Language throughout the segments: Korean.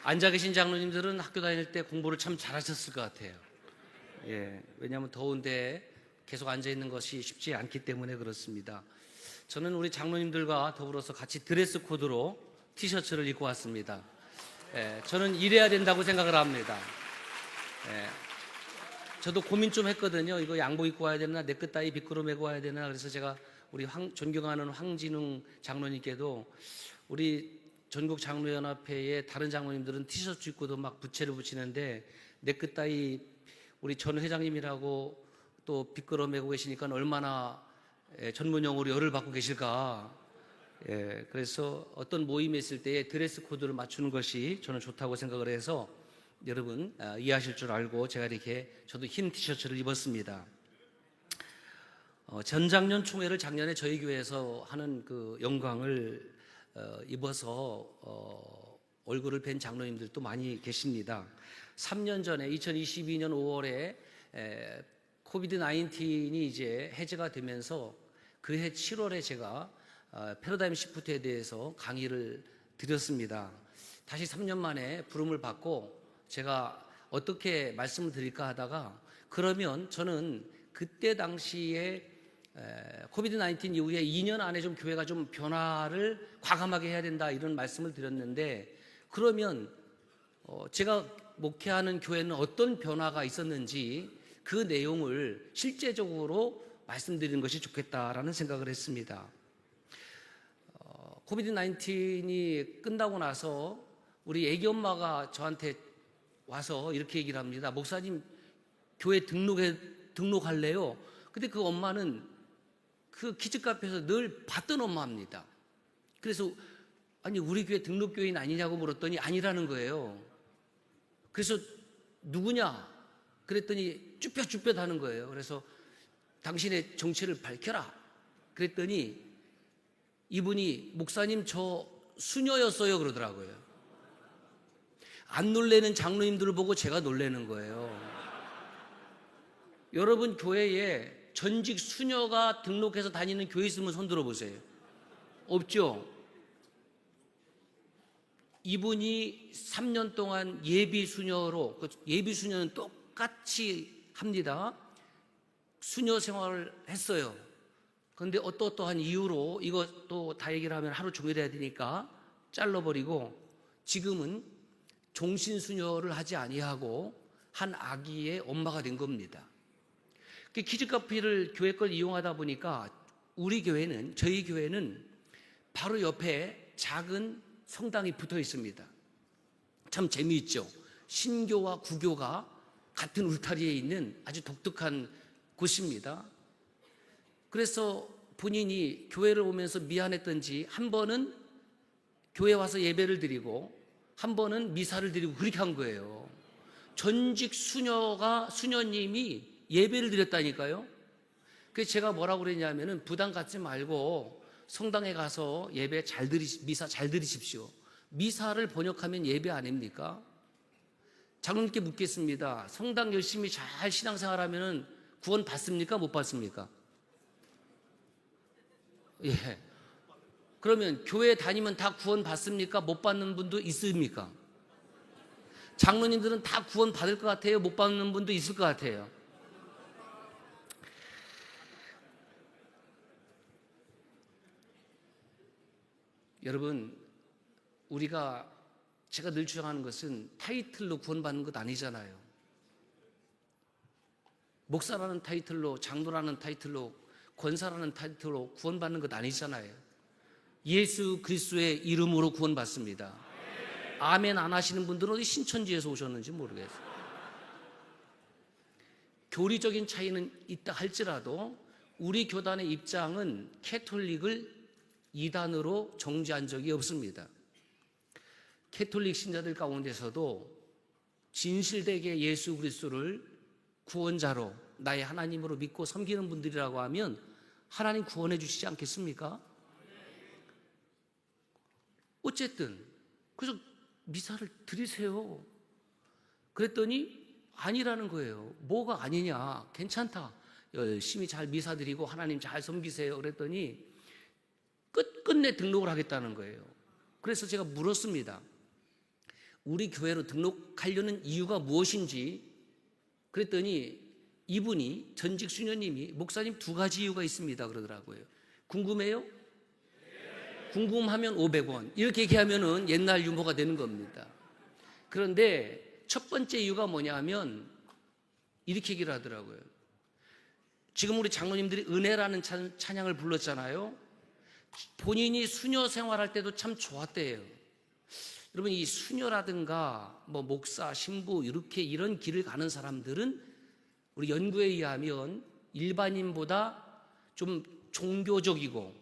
앉아 계신 장로님들은 학교 다닐 때 공부를 참 잘하셨을 것 같아요. 왜냐하면 더운데 계속 앉아 있는 것이 쉽지 않기 때문에 그렇습니다. 저는 우리 장로님들과 더불어서 같이 드레스 코드로 티셔츠를 입고 왔습니다. 저는 이래야 된다고 생각을 합니다. 저도 고민 좀 했거든요. 이거 양복 입고 와야 되나, 네크타이 빗그루 메고 와야 되나. 그래서 제가 우리 존경하는 황진웅 장로님께도 우리 전국 장로연합회의 다른 장로님들은 티셔츠 입고도 막 부채를 붙이는데 네크타이 우리 전 회장님이라고 또 빗그루 메고 계시니까 얼마나 전문 용어로 열을 받고 계실까. 그래서 어떤 모임에 있을 때에 드레스 코드를 맞추는 것이 저는 좋다고 생각을 해서 여러분 이해하실 줄 알고 제가 이렇게 저도 흰 티셔츠를 입었습니다. 전작년 총회를 작년에 저희 교회에서 하는 그 영광을 입어서 얼굴을 뵌 장로님들도 많이 계십니다. 3년 전에 2022년 5월에 코비드 19이 이제 해제가 되면서 그해 7월에 제가 패러다임 시프트에 대해서 강의를 드렸습니다. 다시 3년 만에 부름을 받고 제가 어떻게 말씀을 드릴까 하다가 그러면 저는 그때 당시에 코비드 19 이후에 2년 안에 좀 교회가 좀 변화를 과감하게 해야 된다 이런 말씀을 드렸는데 그러면 제가 목회하는 교회는 어떤 변화가 있었는지 그 내용을 실제적으로 말씀드리는 것이 좋겠다라는 생각을 했습니다. 코비드 19이 끝나고 나서 우리 애기 엄마가 저한테 와서 이렇게 얘기를 합니다. 목사님 교회 등록할래요? 근데 그 엄마는 그 키즈카페에서 늘 봤던 엄마입니다. 그래서 아니 우리 교회 등록교인 아니냐고 물었더니 아니라는 거예요. 그래서 누구냐? 그랬더니 쭈뼛쭈뼛 하는 거예요. 그래서 당신의 정체를 밝혀라. 그랬더니 이분이 목사님 저 수녀였어요 그러더라고요. 안 놀래는 장로님들을 보고 제가 놀래는 거예요. 여러분 교회에 전직 수녀가 등록해서 다니는 교회 있으면 손 들어보세요. 없죠? 이분이 3년 동안 예비 수녀로, 예비 수녀는 똑같이 합니다. 수녀 생활을 했어요. 그런데 어떠한 이유로 이것도 다 얘기를 하면 하루 종일 해야 되니까 잘라버리고 지금은 종신수녀를 하지 아니하고 한 아기의 엄마가 된 겁니다. 키즈카페를 교회 걸 이용하다 보니까 저희 교회는 바로 옆에 작은 성당이 붙어 있습니다. 참 재미있죠. 신교와 구교가 같은 울타리에 있는 아주 독특한 곳입니다. 그래서 본인이 교회를 오면서 미안했던지 한 번은 교회 와서 예배를 드리고 한 번은 미사를 드리고 그렇게 한 거예요. 전직 수녀님이 예배를 드렸다니까요. 그래서 제가 뭐라고 그랬냐면은 부담 갖지 말고 성당에 가서 미사 잘 드리십시오. 미사를 번역하면 예배 아닙니까? 장로님께 묻겠습니다. 성당 열심히 잘 신앙생활하면은 구원 받습니까? 못 받습니까? 그러면 교회 다니면 다 구원 받습니까? 못 받는 분도 있습니까? 장로님들은 다 구원 받을 것 같아요? 못 받는 분도 있을 것 같아요? 여러분, 제가 늘 주장하는 것은 타이틀로 구원받는 것 아니잖아요. 목사라는 타이틀로, 장로라는 타이틀로, 권사라는 타이틀로 구원받는 것 아니잖아요. 예수 그리스도의 이름으로 구원받습니다. 아멘 안 하시는 분들은 어디 신천지에서 오셨는지 모르겠어요. 교리적인 차이는 있다 할지라도 우리 교단의 입장은 캐톨릭을 이단으로 정죄한 적이 없습니다. 캐톨릭 신자들 가운데서도 진실되게 예수 그리스도를 구원자로 나의 하나님으로 믿고 섬기는 분들이라고 하면 하나님 구원해 주시지 않겠습니까? 어쨌든 그래서 미사를 드리세요. 그랬더니 아니라는 거예요. 뭐가 아니냐? 괜찮다. 열심히 잘 미사 드리고 하나님 잘 섬기세요. 그랬더니 끝끝내 등록을 하겠다는 거예요. 그래서 제가 물었습니다. 우리 교회로 등록하려는 이유가 무엇인지 그랬더니 이분이 전직 수녀님이 목사님 2가지 이유가 있습니다 그러더라고요. 궁금해요? 궁금하면 500원 이렇게 얘기하면은 옛날 유머가 되는 겁니다. 그런데 첫 번째 이유가 뭐냐 하면 이렇게 얘기를 하더라고요. 지금 우리 장로님들이 은혜라는 찬양을 불렀잖아요. 본인이 수녀 생활할 때도 참 좋았대요. 여러분, 이 수녀라든가 뭐 목사, 신부 이렇게 이런 길을 가는 사람들은 우리 연구에 의하면 일반인보다 좀 종교적이고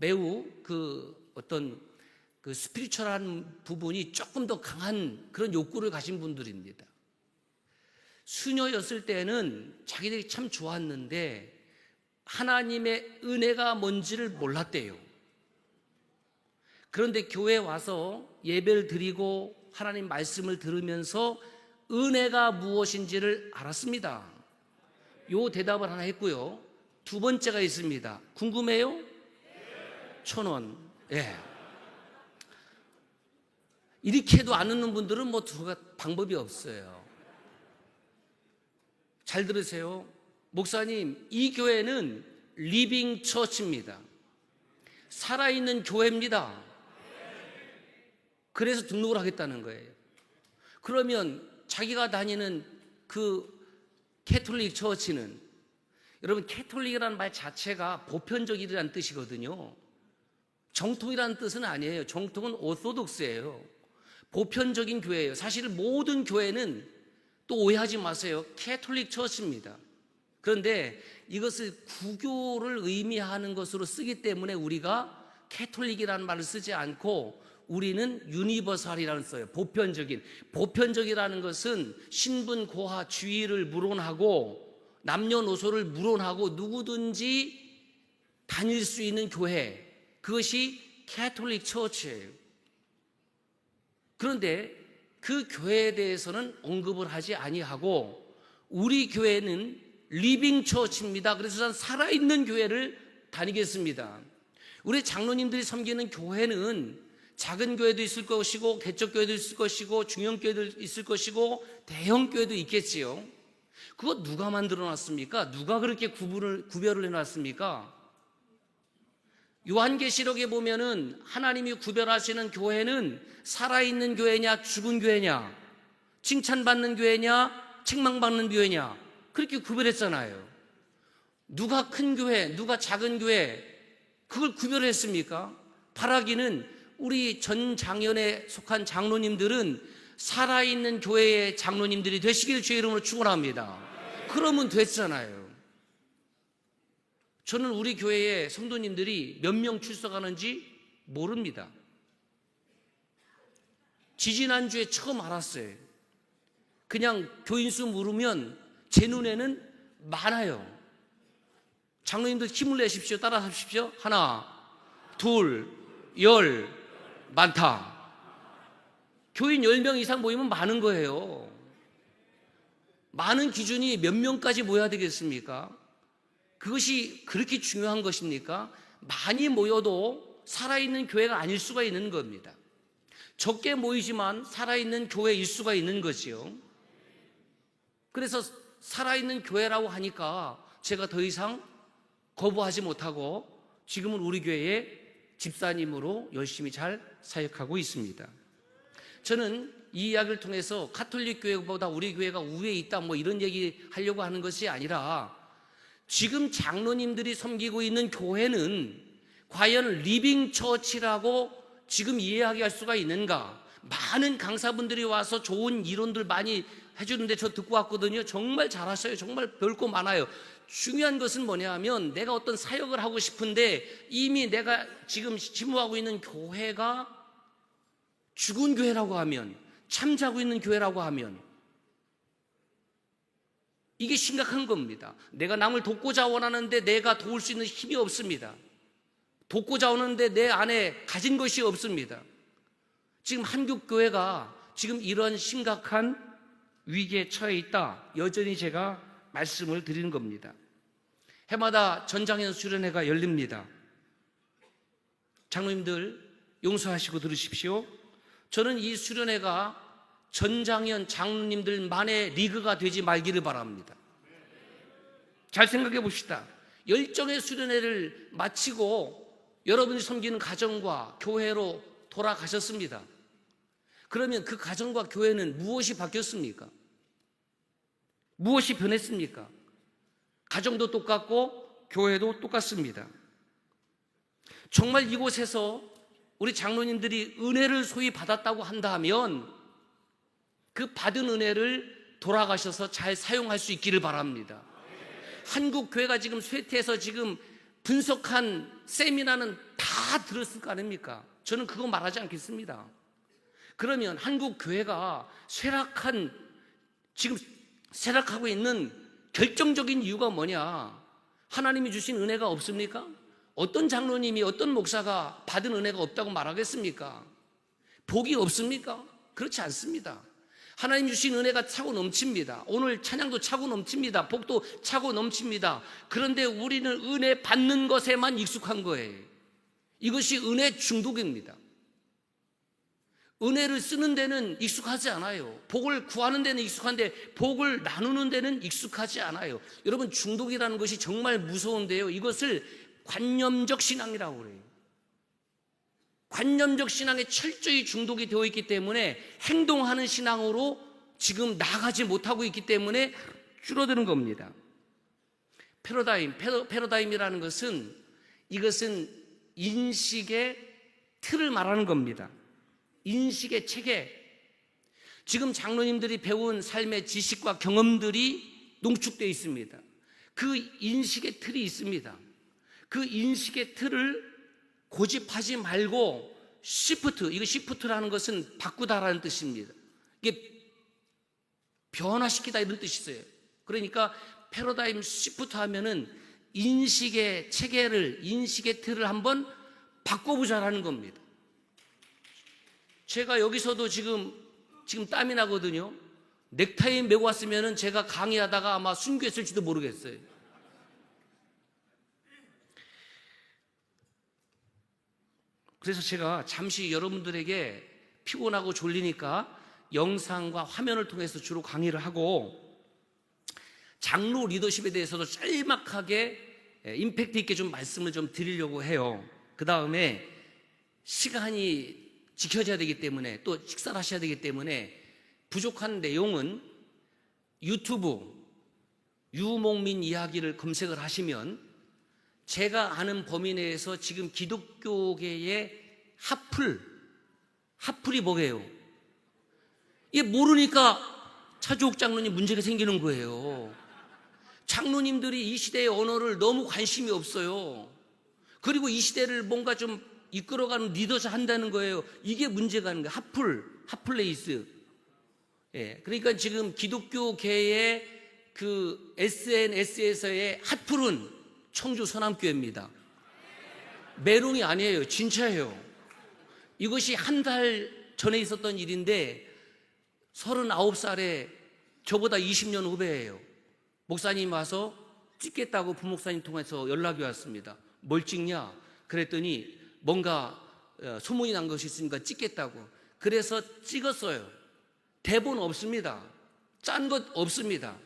매우 그 어떤 그 스피리추얼한 부분이 조금 더 강한 그런 욕구를 가진 분들입니다. 수녀였을 때는 자기들이 참 좋았는데 하나님의 은혜가 뭔지를 몰랐대요. 그런데 교회에 와서 예배를 드리고 하나님 말씀을 들으면서 은혜가 무엇인지를 알았습니다. 요 대답을 하나 했고요. 2번째가 있습니다. 궁금해요? 1,000원. 예. 이렇게 해도 안 웃는 분들은 뭐 방법이 없어요. 잘 들으세요. 목사님, 이 교회는 리빙 처치입니다. 살아있는 교회입니다. 그래서 등록을 하겠다는 거예요. 그러면 자기가 다니는 그 캐톨릭 처치는, 여러분 캐톨릭이라는 말 자체가 보편적이라는 뜻이거든요. 정통이라는 뜻은 아니에요. 정통은 오소독스예요. 보편적인 교회예요. 사실 모든 교회는, 또 오해하지 마세요, 캐톨릭 처치입니다. 그런데 이것을 구교를 의미하는 것으로 쓰기 때문에 우리가 캐톨릭이라는 말을 쓰지 않고 우리는 유니버설이라는 써요. 보편적인. 보편적이라는 것은 신분, 고하, 주의를 무론하고 남녀노소를 무론하고 누구든지 다닐 수 있는 교회, 그것이 캐톨릭 처치예요. 그런데 그 교회에 대해서는 언급을 하지 아니하고 우리 교회는 리빙 처치입니다. 그래서 저는 살아있는 교회를 다니겠습니다. 우리 장로님들이 섬기는 교회는 작은 교회도 있을 것이고 개척교회도 있을 것이고 중형교회도 있을 것이고 대형교회도 있겠지요. 그거 누가 만들어 놨습니까? 누가 그렇게 구별을 해놨습니까? 요한계시록에 보면은 하나님이 구별하시는 교회는 살아있는 교회냐 죽은 교회냐, 칭찬받는 교회냐 책망받는 교회냐, 그렇게 구별했잖아요. 누가 큰 교회, 누가 작은 교회, 그걸 구별했습니까? 바라기는 우리 전 장년에 속한 장로님들은 살아있는 교회의 장로님들이 되시길 주의 이름으로 축원합니다. 그러면 됐잖아요. 저는 우리 교회에 성도님들이 몇 명 출석하는지 모릅니다. 지지난주에 처음 알았어요. 그냥 교인수 물으면 제 눈에는 많아요. 장로님들 힘을 내십시오. 따라 하십시오. 1, 2, 10, 많다. 교인 10명 이상 모이면 많은 거예요. 많은 기준이 몇 명까지 모여야 되겠습니까? 그것이 그렇게 중요한 것입니까? 많이 모여도 살아있는 교회가 아닐 수가 있는 겁니다. 적게 모이지만 살아있는 교회일 수가 있는 거지요. 그래서 살아있는 교회라고 하니까 제가 더 이상 거부하지 못하고 지금은 우리 교회의 집사님으로 열심히 잘 사역하고 있습니다. 저는 이 이야기를 통해서 가톨릭 교회보다 우리 교회가 우위에 있다 뭐 이런 얘기 하려고 하는 것이 아니라 지금 장로님들이 섬기고 있는 교회는 과연 리빙 처치라고 지금 이해하게 할 수가 있는가? 많은 강사분들이 와서 좋은 이론들 많이 해주는데 저 듣고 왔거든요. 정말 잘하셔요. 정말 별 거 많아요. 중요한 것은 뭐냐 하면 내가 어떤 사역을 하고 싶은데 이미 내가 지금 지무하고 있는 교회가 죽은 교회라고 하면, 잠자고 있는 교회라고 하면 이게 심각한 겁니다. 내가 남을 돕고자 원하는데 내가 도울 수 있는 힘이 없습니다. 돕고자 오는데 내 안에 가진 것이 없습니다. 지금 한국교회가 지금 이런 심각한 위기에 처해 있다. 여전히 제가 말씀을 드리는 겁니다. 해마다 전장현 수련회가 열립니다. 장로님들 용서하시고 들으십시오. 저는 이 수련회가 전장현 장로님들만의 리그가 되지 말기를 바랍니다. 잘 생각해 봅시다. 열정의 수련회를 마치고 여러분이 섬기는 가정과 교회로 돌아가셨습니다. 그러면 그 가정과 교회는 무엇이 바뀌었습니까? 무엇이 변했습니까? 가정도 똑같고 교회도 똑같습니다. 정말 이곳에서 우리 장로님들이 은혜를 소위 받았다고 한다면 그 받은 은혜를 돌아가셔서 잘 사용할 수 있기를 바랍니다. 한국 교회가 지금 쇠퇴해서 지금 분석한 세미나는 다 들었을 거 아닙니까? 저는 그거 말하지 않겠습니다. 그러면 한국 교회가 지금 쇠락하고 있는 결정적인 이유가 뭐냐? 하나님이 주신 은혜가 없습니까? 어떤 장로님이 어떤 목사가 받은 은혜가 없다고 말하겠습니까? 복이 없습니까? 그렇지 않습니다. 하나님 주신 은혜가 차고 넘칩니다. 오늘 찬양도 차고 넘칩니다. 복도 차고 넘칩니다. 그런데 우리는 은혜 받는 것에만 익숙한 거예요. 이것이 은혜 중독입니다. 은혜를 쓰는 데는 익숙하지 않아요. 복을 구하는 데는 익숙한데 복을 나누는 데는 익숙하지 않아요. 여러분, 중독이라는 것이 정말 무서운데요, 이것을 관념적 신앙이라고 그래요. 관념적 신앙에 철저히 중독이 되어 있기 때문에 행동하는 신앙으로 지금 나가지 못하고 있기 때문에 줄어드는 겁니다. 패러다임이라는 것은 이것은 인식의 틀을 말하는 겁니다. 인식의 체계. 지금 장로님들이 배운 삶의 지식과 경험들이 농축되어 있습니다. 그 인식의 틀이 있습니다. 그 인식의 틀을 고집하지 말고 시프트라는 것은 바꾸다라는 뜻입니다. 이게 변화시키다 이런 뜻이 있어요. 그러니까 패러다임 시프트 하면은 인식의 체계를, 인식의 틀을 한번 바꿔보자라는 겁니다. 제가 여기서도 지금 땀이 나거든요. 넥타이 메고 왔으면은 제가 강의하다가 아마 순교했을지도 모르겠어요. 그래서 제가 잠시 여러분들에게 피곤하고 졸리니까 영상과 화면을 통해서 주로 강의를 하고, 장로 리더십에 대해서도 짤막하게 임팩트 있게 좀 말씀을 좀 드리려고 해요. 그 다음에 시간이 지켜져야 되기 때문에, 또 식사를 하셔야 되기 때문에 부족한 내용은 유튜브 유목민 이야기를 검색을 하시면 제가 아는 범위 내에서 지금 기독교계의 핫플이 뭐게요? 이게 모르니까 차주옥 장로님 문제가 생기는 거예요. 장로님들이 이 시대의 언어를 너무 관심이 없어요. 그리고 이 시대를 뭔가 좀 이끌어가는 리더를 한다는 거예요. 이게 문제가 있는 거예요. 핫플레이스. 예, 그러니까 지금 기독교계의 그 SNS에서의 핫플은 청주 서남교회입니다. 메롱이 아니에요. 진짜예요. 이것이 한 달 전에 있었던 일인데 39살에 저보다 20년 후배예요. 목사님 와서 찍겠다고 부목사님 통해서 연락이 왔습니다. 뭘 찍냐? 그랬더니 뭔가 소문이 난 것이 있으니까 찍겠다고. 그래서 찍었어요. 대본 없습니다. 짠 것 없습니다.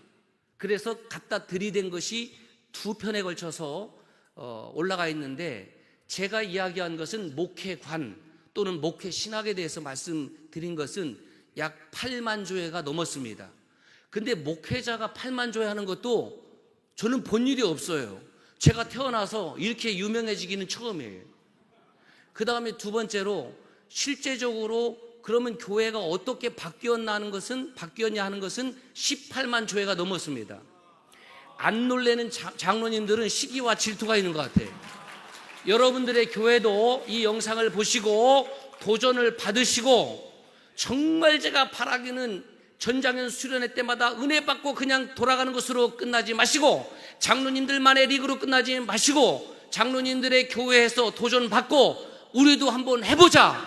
그래서 갖다 들이댄 것이 2편에 걸쳐서 올라가 있는데, 제가 이야기한 것은 목회관 또는 목회 신학에 대해서 말씀드린 것은 약 8만 조회가 넘었습니다. 근데 목회자가 8만 조회 하는 것도 저는 본 일이 없어요. 제가 태어나서 이렇게 유명해지기는 처음이에요. 그 다음에 두 번째로, 실제적으로 그러면 교회가 어떻게 바뀌었냐 하는 것은 18만 조회가 넘었습니다. 안 놀래는 장로님들은 시기와 질투가 있는 것 같아요. 여러분들의 교회도 이 영상을 보시고 도전을 받으시고, 정말 제가 바라기는 전장현 수련회 때마다 은혜 받고 그냥 돌아가는 것으로 끝나지 마시고, 장로님들만의 리그로 끝나지 마시고, 장로님들의 교회에서 도전 받고 우리도 한번 해보자.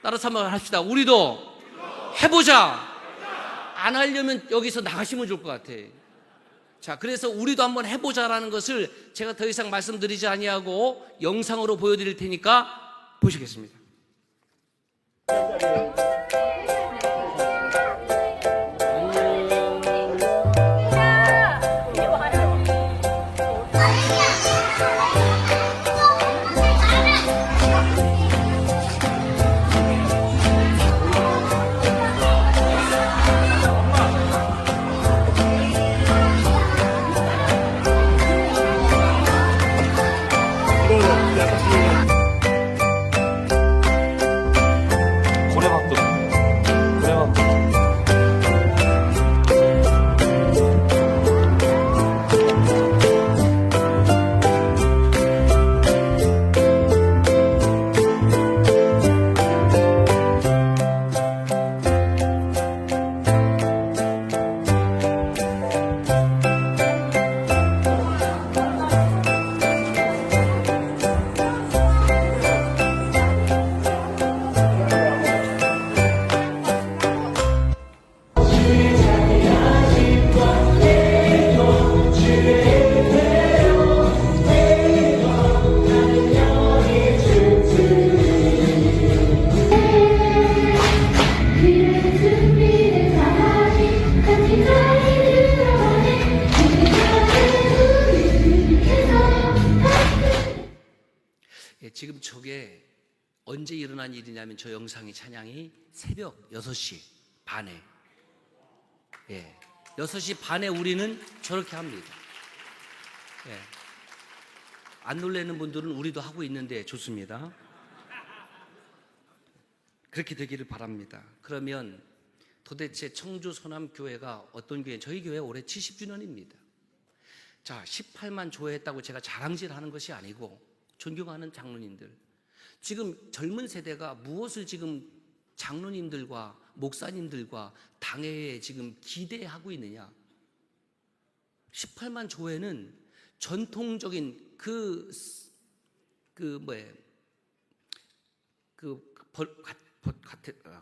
따라서 한번 합시다. 우리도 해보자. 안 하려면 여기서 나가시면 좋을 것 같아. 자, 그래서 우리도 한번 해보자라는 것을 제가 더 이상 말씀드리지 아니하고 영상으로 보여드릴 테니까 보시겠습니다. 대단한 일이냐면 저 영상의 찬양이 새벽 6시 반에 6시 반에 우리는 저렇게 합니다. 안 놀라는 분들은 우리도 하고 있는데 좋습니다. 그렇게 되기를 바랍니다. 그러면 도대체 청주 소남교회가 어떤 교회? 저희 교회 올해 70주년입니다. 자, 18만 조회했다고 제가 자랑질하는 것이 아니고 존경하는 장로님들, 지금 젊은 세대가 무엇을 지금 장로님들과 목사님들과 당회에 지금 기대하고 있느냐? 18만 조회는 전통적인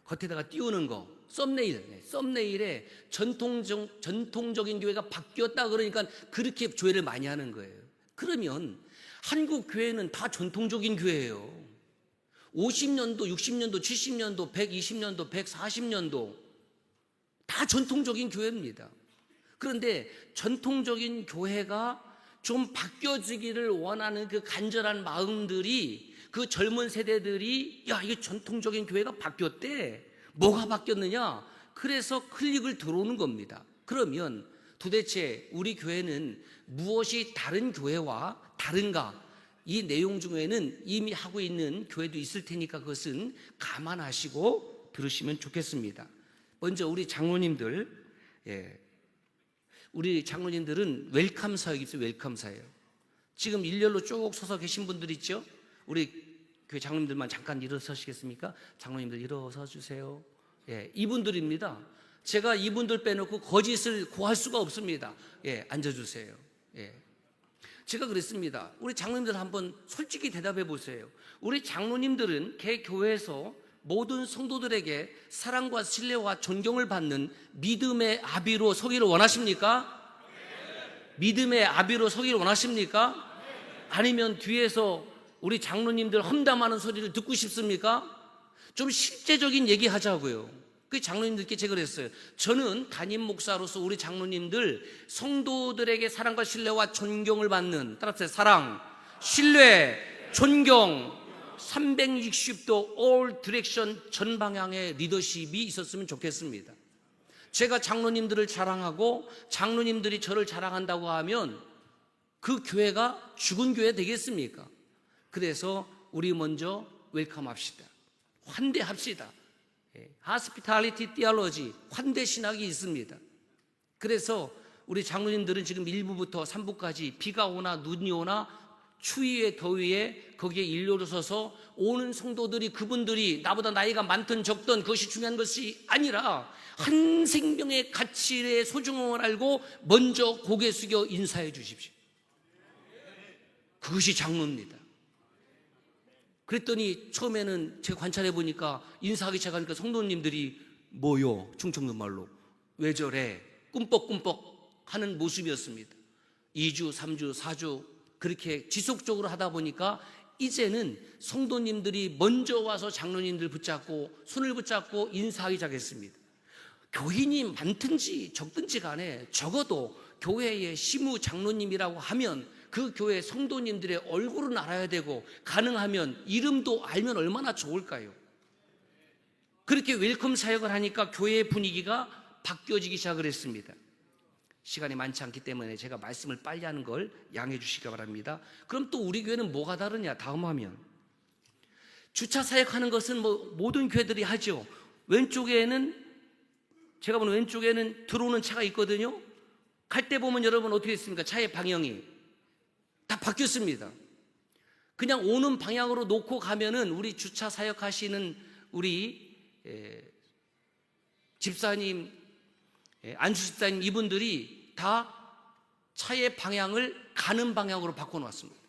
겉에다가 띄우는 거, 썸네일에 전통적인 교회가 바뀌었다 그러니까 그렇게 조회를 많이 하는 거예요. 그러면 한국 교회는 다 전통적인 교회예요. 50년도, 60년도, 70년도, 120년도, 140년도 다 전통적인 교회입니다. 그런데 전통적인 교회가 좀 바뀌어지기를 원하는 그 간절한 마음들이, 그 젊은 세대들이 야, 이게 전통적인 교회가 바뀌었대. 뭐가 바뀌었느냐? 그래서 클릭을 들어오는 겁니다. 그러면 도대체 우리 교회는 무엇이 다른 교회와 다른가? 이 내용 중에는 이미 하고 있는 교회도 있을 테니까 그것은 감안하시고 들으시면 좋겠습니다. 먼저 우리 장로님들, 우리 장로님들은 웰컴 사역이 있어요. 웰컴 사역. 지금 일렬로 쭉 서서 계신 분들 있죠? 우리 교회 장로님들만 잠깐 일어서시겠습니까? 장로님들 일어서 주세요. 이분들입니다. 제가 이분들 빼놓고 거짓을 고할 수가 없습니다. 앉아주세요. 제가 그랬습니다. 우리 장로님들 한번 솔직히 대답해 보세요. 우리 장로님들은 개 교회에서 모든 성도들에게 사랑과 신뢰와 존경을 받는 믿음의 아비로 서기를 원하십니까? 믿음의 아비로 서기를 원하십니까? 아니면 뒤에서 우리 장로님들 험담하는 소리를 듣고 싶습니까? 좀 실제적인 얘기 하자고요. 그 장로님들께 제가 그랬어요. 저는 담임 목사로서 우리 장로님들 성도들에게 사랑과 신뢰와 존경을 받는, 따라서 사랑, 신뢰, 존경 360도 all direction 전 방향의 리더십이 있었으면 좋겠습니다. 제가 장로님들을 자랑하고 장로님들이 저를 자랑한다고 하면 그 교회가 죽은 교회 되겠습니까? 그래서 우리 먼저 웰컴 합시다. 환대합시다. Hospitality Theology, 환대 신학이 있습니다. 그래서 우리 장로님들은 지금 1부부터 3부까지 비가 오나 눈이 오나 추위에 더위에 거기에 일렬로 서서 오는 성도들이, 그분들이 나보다 나이가 많든 적든 그것이 중요한 것이 아니라 한 생명의 가치의 소중함을 알고 먼저 고개 숙여 인사해 주십시오. 그것이 장로입니다. 그랬더니 처음에는 제가 관찰해 보니까 인사하기 시작하니까 성도님들이 뭐요? 충청도 말로 왜 저래? 꿈뻑꿈뻑 하는 모습이었습니다. 2주, 3주, 4주 그렇게 지속적으로 하다 보니까 이제는 성도님들이 먼저 와서 장로님들 붙잡고 손을 붙잡고 인사하기 시작했습니다. 교인이 많든지 적든지 간에 적어도 교회의 시무 장로님이라고 하면 그 교회 성도님들의 얼굴은 알아야 되고 가능하면 이름도 알면 얼마나 좋을까요? 그렇게 웰컴 사역을 하니까 교회의 분위기가 바뀌어지기 시작을 했습니다. 시간이 많지 않기 때문에 제가 말씀을 빨리 하는 걸 양해해 주시기 바랍니다. 그럼 또 우리 교회는 뭐가 다르냐? 다음 화면. 주차 사역하는 것은 모든 교회들이 하죠. 왼쪽에는, 제가 보는 왼쪽에는 들어오는 차가 있거든요. 갈 때 보면 여러분 어떻게 됐습니까? 차의 방향이 다 바뀌었습니다. 그냥 오는 방향으로 놓고 가면은 우리 주차 사역하시는 우리 집사님, 안수 집사님 이분들이 다 차의 방향을 가는 방향으로 바꿔놓았습니다.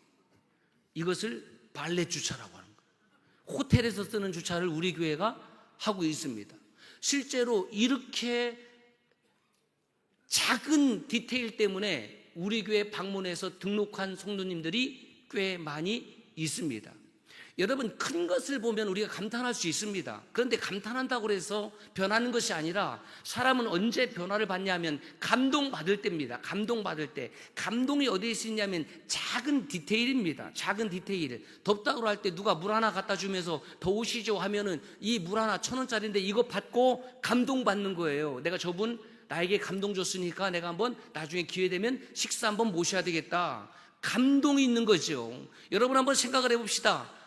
이것을 발렛 주차라고 하는 거예요. 호텔에서 쓰는 주차를 우리 교회가 하고 있습니다. 실제로 이렇게 작은 디테일 때문에 우리 교회 방문해서 등록한 성도님들이 꽤 많이 있습니다. 여러분, 큰 것을 보면 우리가 감탄할 수 있습니다. 그런데 감탄한다고 해서 변하는 것이 아니라 사람은 언제 변화를 받냐면 감동받을 때입니다. 감동받을 때. 감동이 어디에 있냐면 작은 디테일입니다. 작은 디테일. 덥다고 할 때 누가 물 하나 갖다 주면서 더우시죠 하면은 이 물 하나 1,000원짜리인데 이거 받고 감동받는 거예요. 내가 저분 나에게 감동 줬으니까 내가 한번 나중에 기회 되면 식사 한번 모셔야 되겠다. 감동이 있는 거죠. 여러분 한번 생각을 해봅시다.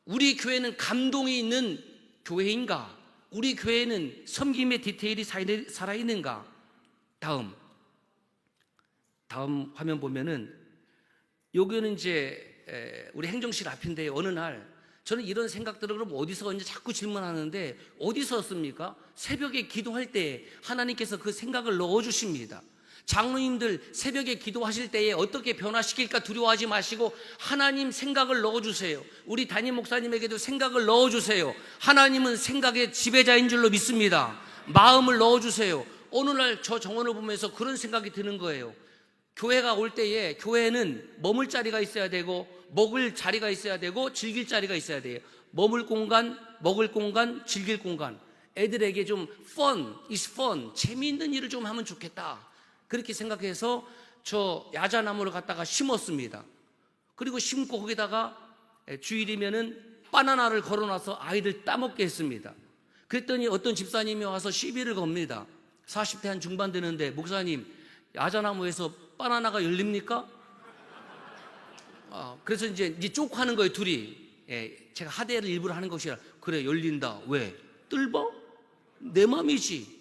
우리 교회는 감동이 있는 교회인가? 우리 교회는 섬김의 디테일이 살아있는가? 다음 화면 보면은 여기는 이제 우리 행정실 앞인데 어느 날 저는 이런 생각들을 그럼 어디서 언제 자꾸 질문하는데 어디서 얻습니까? 새벽에 기도할 때 하나님께서 그 생각을 넣어주십니다. 장로님들 새벽에 기도하실 때에 어떻게 변화시킬까 두려워하지 마시고 하나님 생각을 넣어주세요. 우리 담임 목사님에게도 생각을 넣어주세요. 하나님은 생각의 지배자인 줄로 믿습니다. 마음을 넣어주세요. 어느 날 저 정원을 보면서 그런 생각이 드는 거예요. 교회가 올 때에 교회는 머물 자리가 있어야 되고 먹을 자리가 있어야 되고 즐길 자리가 있어야 돼요. 머물 공간, 먹을 공간, 즐길 공간. 애들에게 좀 fun, 재미있는 일을 좀 하면 좋겠다. 그렇게 생각해서 저 야자나무를 갖다가 심었습니다. 그리고 심고 거기다가 주일이면은 바나나를 걸어놔서 아이들 따먹게 했습니다. 그랬더니 어떤 집사님이 와서 시비를 겁니다. 40대 한 중반 되는데 목사님 야자나무에서 바나나가 열립니까? 그래서 이제 쪽하는 거예요 둘이. 제가 하대를 일부러 하는 것이 아니라 그래 열린다. 왜? 뜰봐? 내 맘이지.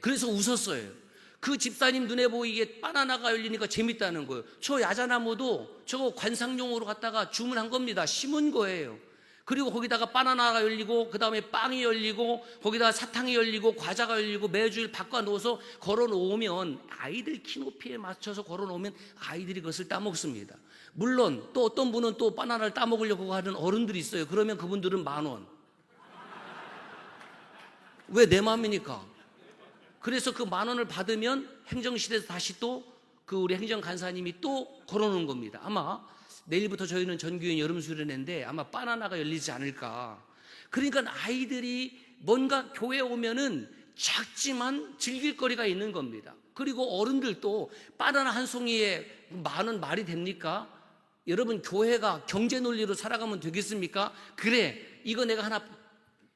그래서 웃었어요. 그 집사님 눈에 보이게 바나나가 열리니까 재밌다는 거예요. 저 야자나무도 저거 관상용으로 갖다가 주문한 겁니다. 심은 거예요. 그리고 거기다가 바나나가 열리고 그 다음에 빵이 열리고 거기다가 사탕이 열리고 과자가 열리고 매주일 바꿔 놓아서 걸어 놓으면 아이들 키높이에 맞춰서 걸어 놓으면 아이들이 그것을 따먹습니다. 물론 또 어떤 분은 또 바나나를 따먹으려고 하는 어른들이 있어요. 그러면 그분들은 10,000원. 왜 내 맘이니까. 그래서 그 10,000원을 받으면 행정실에서 다시 또 그 우리 행정간사님이 또 걸어놓은 겁니다. 아마 내일부터 저희는 전교인 여름 수련회인데 아마 바나나가 열리지 않을까. 그러니까 아이들이 뭔가 교회에 오면은 작지만 즐길 거리가 있는 겁니다. 그리고 어른들도 바나나 한 송이에 10,000원 말이 됩니까? 여러분 교회가 경제 논리로 살아가면 되겠습니까? 그래 이거 내가 하나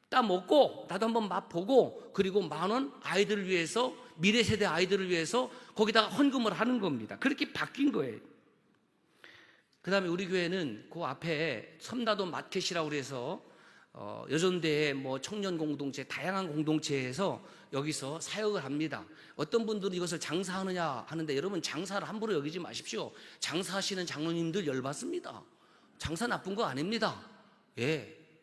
따먹고 나도 한번 맛보고 그리고 10,000원 아이들을 위해서 미래 세대 아이들을 위해서 거기다가 헌금을 하는 겁니다. 그렇게 바뀐 거예요. 그 다음에 우리 교회는 그 앞에 섬나도 마켓이라고 그래서 여전대의 뭐 청년 공동체 다양한 공동체에서 여기서 사역을 합니다. 어떤 분들은 이것을 장사하느냐 하는데 여러분 장사를 함부로 여기지 마십시오. 장사하시는 장로님들 열받습니다. 장사 나쁜 거 아닙니다.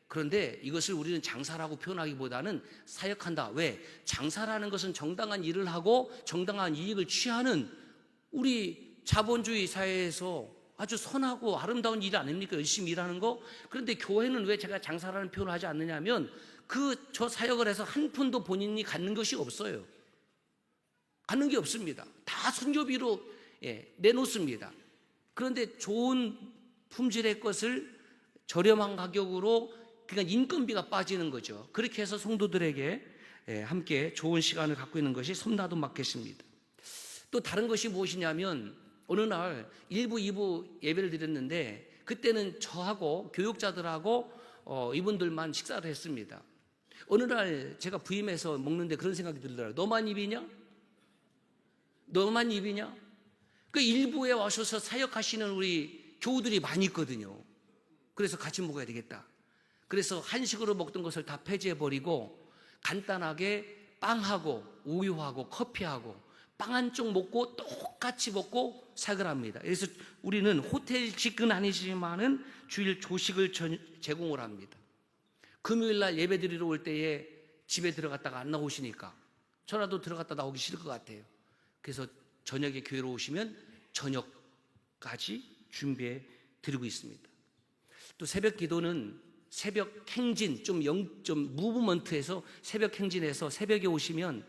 그런데 이것을 우리는 장사라고 표현하기보다는 사역한다. 왜? 장사라는 것은 정당한 일을 하고 정당한 이익을 취하는 우리 자본주의 사회에서 아주 선하고 아름다운 일 아닙니까? 열심히 일하는 거. 그런데 교회는 왜 제가 장사라는 표현을 하지 않느냐면 저 사역을 해서 한 푼도 본인이 갖는 것이 없어요. 갖는 게 없습니다. 다 선교비로 내놓습니다. 그런데 좋은 품질의 것을 저렴한 가격으로 그러니까 인건비가 빠지는 거죠. 그렇게 해서 성도들에게 함께 좋은 시간을 갖고 있는 것이 섬나도 마켓입니다. 또 다른 것이 무엇이냐면 어느 날 1부, 2부 예배를 드렸는데 그때는 저하고 교육자들하고 이분들만 식사를 했습니다. 어느 날 제가 부임해서 먹는데 그런 생각이 들더라고요. 너만 입이냐? 너만 입이냐? 그 1부에 와셔서 사역하시는 우리 교우들이 많이 있거든요. 그래서 같이 먹어야 되겠다. 그래서 한식으로 먹던 것을 다 폐지해버리고 간단하게 빵하고 우유하고 커피하고 빵 한 쪽 먹고 똑같이 먹고 사역을 합니다. 그래서 우리는 호텔식은 아니지만은 주일 조식을 제공을 합니다. 금요일 날 예배 드리러 올 때에 집에 들어갔다가 안 나오시니까 저라도 들어갔다 나오기 싫을 것 같아요. 그래서 저녁에 교회로 오시면 저녁까지 준비해 드리고 있습니다. 또 새벽 기도는 새벽 행진 좀 무브먼트해서 새벽 행진해서 새벽에 오시면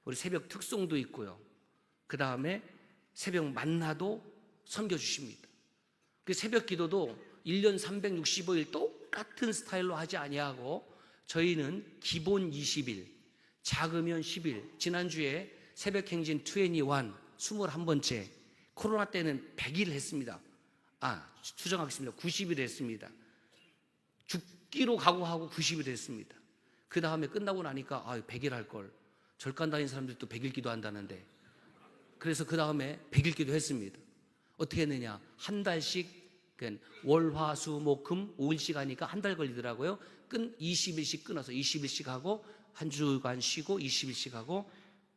우리 새벽 특송도 있고요. 그 다음에 새벽 만나도 섬겨주십니다. 그 새벽 기도도 1년 365일 똑같은 스타일로 하지 아니하고 저희는 기본 20일, 작으면 10일, 지난주에 새벽행진 21, 21번째, 코로나 때는 100일 했습니다. 수정하겠습니다. 90일 했습니다. 죽기로 각오하고 90일 했습니다. 그 다음에 끝나고 나니까 100일 할 걸. 절간 다니는 사람들도 100일 기도한다는데, 그래서 그 다음에 100일 기도했습니다. 어떻게 했느냐? 한 달씩 월, 화, 수, 목, 금 5일씩 하니까 한 달 걸리더라고요. 20일씩 끊어서 20일씩 하고 한 주간 쉬고 20일씩 하고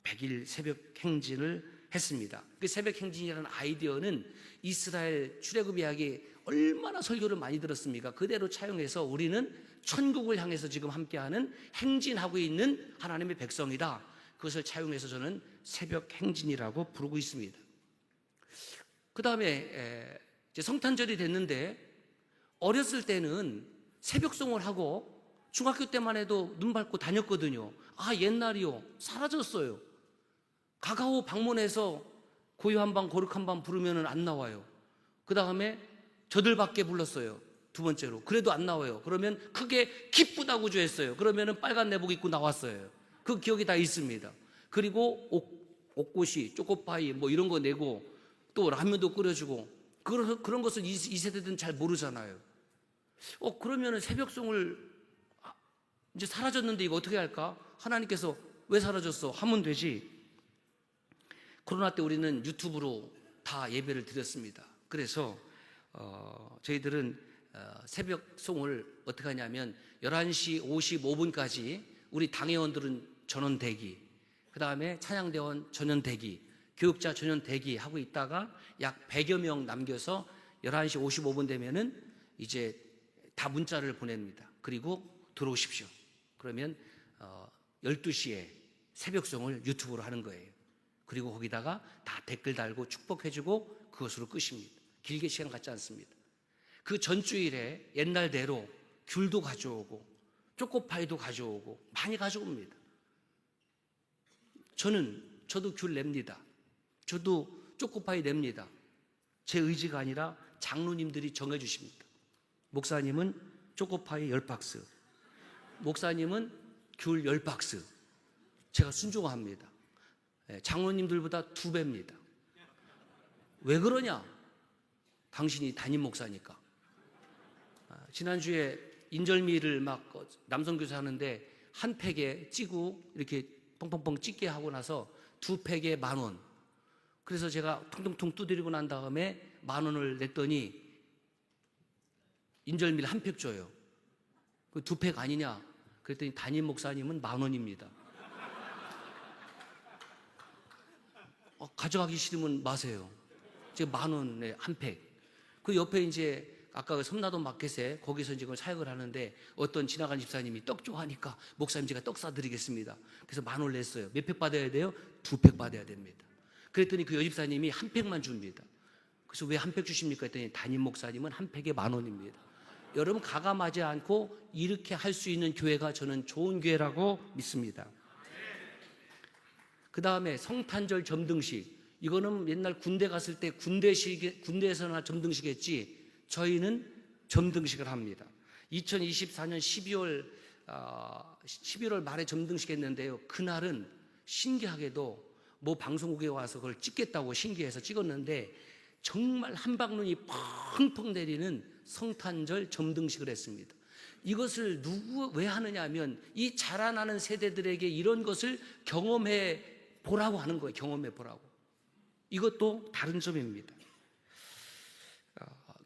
100일 새벽 행진을 했습니다. 그 새벽 행진이라는 아이디어는 이스라엘 출애굽 이야기 얼마나 설교를 많이 들었습니까? 그대로 차용해서 우리는 천국을 향해서 지금 함께하는 행진하고 있는 하나님의 백성이다. 그것을 차용해서 저는 새벽 행진이라고 부르고 있습니다. 그 다음에 이제 성탄절이 됐는데, 어렸을 때는 새벽송을 하고 중학교 때만 해도 눈 밟고 다녔거든요. 옛날이요. 사라졌어요. 가가오 방문해서 고요 한방 고륵 한방 부르면 안 나와요. 그 다음에 저들밖에 불렀어요. 두 번째로. 그래도 안 나와요. 그러면 크게 기쁘다고 조했어요. 그러면 빨간 내복 입고 나왔어요. 그 기억이 다 있습니다. 그리고 옥고시, 초코파이 뭐 이런 거 내고 또 라면도 끓여주고, 그런 것을 이 세대들은 잘 모르잖아요. 그러면 새벽송을 이제 사라졌는데 이거 어떻게 할까? 하나님께서 왜 사라졌어? 하면 되지. 코로나 때 우리는 유튜브로 다 예배를 드렸습니다. 그래서 저희들은 새벽송을 어떻게 하냐면 11시 55분까지 우리 당회원들은 전원 대기, 그 다음에 찬양대원 전원 대기, 교육자 전원 대기 하고 있다가 약 100여 명 남겨서 11시 55분 되면은 이제 다 문자를 보냅니다. 그리고 들어오십시오. 그러면 12시에 새벽송을 유튜브로 하는 거예요. 그리고 거기다가 다 댓글 달고 축복해주고 그것으로 끝입니다. 길게 시간 갖지 않습니다. 그 전주일에 옛날대로 귤도 가져오고 초코파이도 가져오고 많이 가져옵니다. 저도 귤 냅니다. 저도 초코파이 냅니다. 제 의지가 아니라 장로님들이 정해주십니다. 목사님은 초코파이 10박스, 목사님은 귤 10박스. 제가 순종합니다. 장로님들보다 2배입니다. 왜 그러냐? 당신이 담임 목사니까. 지난주에 인절미를 막 남성교사 하는데 한 팩에 찌고 이렇게 뻥뻥뻥 찢게 하고 나서 2팩에 10,000원. 그래서 제가 퉁퉁퉁 두드리고 난 다음에 10,000원을 냈더니 인절미를 한 팩 줘요. 그 2팩 아니냐? 그랬더니 담임 목사님은 10,000원입니다. 가져가기 싫으면 마세요. 지금 10,000원에 한 팩. 그 옆에 이제 아까 그 섬나동 마켓에 거기서 지금 사역을 하는데 어떤 지나간 집사님이 떡 좋아하니까 목사님 제가 떡 사드리겠습니다. 그래서 10,000원을 냈어요. 몇 팩 받아야 돼요? 2팩 받아야 됩니다. 그랬더니 그 여집사님이 한 팩만 줍니다. 그래서 왜 한 팩 주십니까? 했더니 담임 목사님은 한 팩에 10,000원입니다. 여러분 가감하지 않고 이렇게 할 수 있는 교회가 저는 좋은 교회라고 믿습니다. 그 다음에 성탄절 점등식. 이거는 옛날 군대 갔을 때 군대에서나 점등식 했지 저희는 점등식을 합니다. 2024년 11월 말에 점등식 했는데요. 그날은 신기하게도 뭐 방송국에 와서 그걸 찍겠다고 신기해서 찍었는데 정말 한방눈이 펑펑 내리는 성탄절 점등식을 했습니다. 이것을 왜 하느냐 하면 이 자라나는 세대들에게 이런 것을 경험해 보라고 하는 거예요. 경험해 보라고. 이것도 다른 점입니다.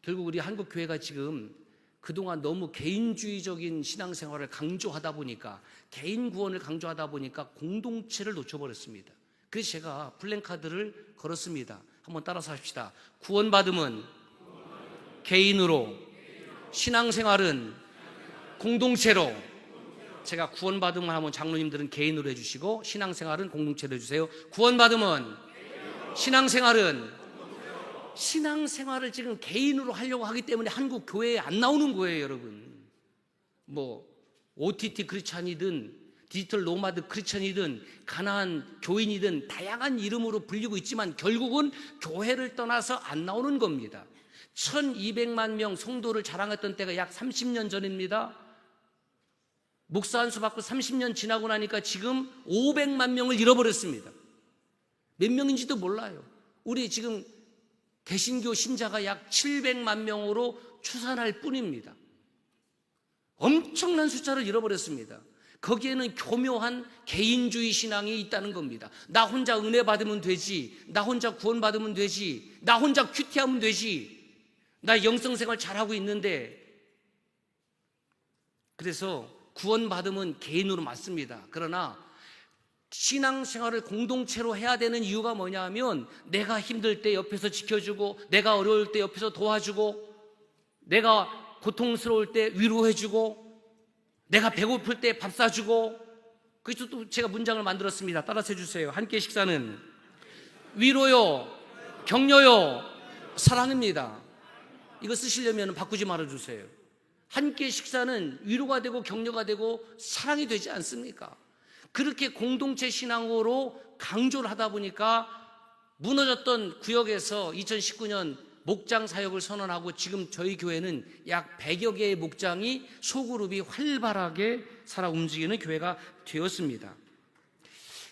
결국 우리 한국 교회가 지금 그동안 너무 개인주의적인 신앙생활을 강조하다 보니까, 개인 구원을 강조하다 보니까 공동체를 놓쳐버렸습니다. 그래서 제가 플랜카드를 걸었습니다. 한번 따라서 합시다. 구원받음은 개인으로, 신앙생활은 공동체로. 제가 구원받음을 하면 장로님들은 개인으로 해주시고 신앙생활은 공동체로 해주세요. 구원받음은, 신앙생활은. 신앙생활을 지금 개인으로 하려고 하기 때문에 한국 교회에 안 나오는 거예요, 여러분. 뭐 OTT 크리스찬이든 디지털 노마드 크리스찬이든 가나안 교인이든 다양한 이름으로 불리고 있지만 결국은 교회를 떠나서 안 나오는 겁니다. 1200만 명 성도를 자랑했던 때가 약 30년 전입니다. 목사 한 수 받고 30년 지나고 나니까 지금 500만 명을 잃어버렸습니다. 몇 명인지도 몰라요. 우리 지금 개신교 신자가 약 700만 명으로 추산할 뿐입니다. 엄청난 숫자를 잃어버렸습니다. 거기에는 교묘한 개인주의 신앙이 있다는 겁니다. 나 혼자 은혜 받으면 되지, 나 혼자 구원 받으면 되지, 나 혼자 큐티하면 되지, 나 영성생활 잘하고 있는데. 그래서 구원 받으면 개인으로 맞습니다. 그러나 신앙생활을 공동체로 해야 되는 이유가 뭐냐 하면, 내가 힘들 때 옆에서 지켜주고, 내가 어려울 때 옆에서 도와주고, 내가 고통스러울 때 위로해주고, 내가 배고플 때 밥 사주고. 그래서 또 제가 문장을 만들었습니다. 따라서 해주세요. 함께 식사는 위로요, 격려요, 사랑입니다. 이거 쓰시려면 바꾸지 말아주세요. 함께 식사는 위로가 되고 격려가 되고 사랑이 되지 않습니까? 그렇게 공동체 신앙으로 강조를 하다 보니까 무너졌던 구역에서 2019년 목장 사역을 선언하고, 지금 저희 교회는 약 100여 개의 목장이 소그룹이 활발하게 살아 움직이는 교회가 되었습니다.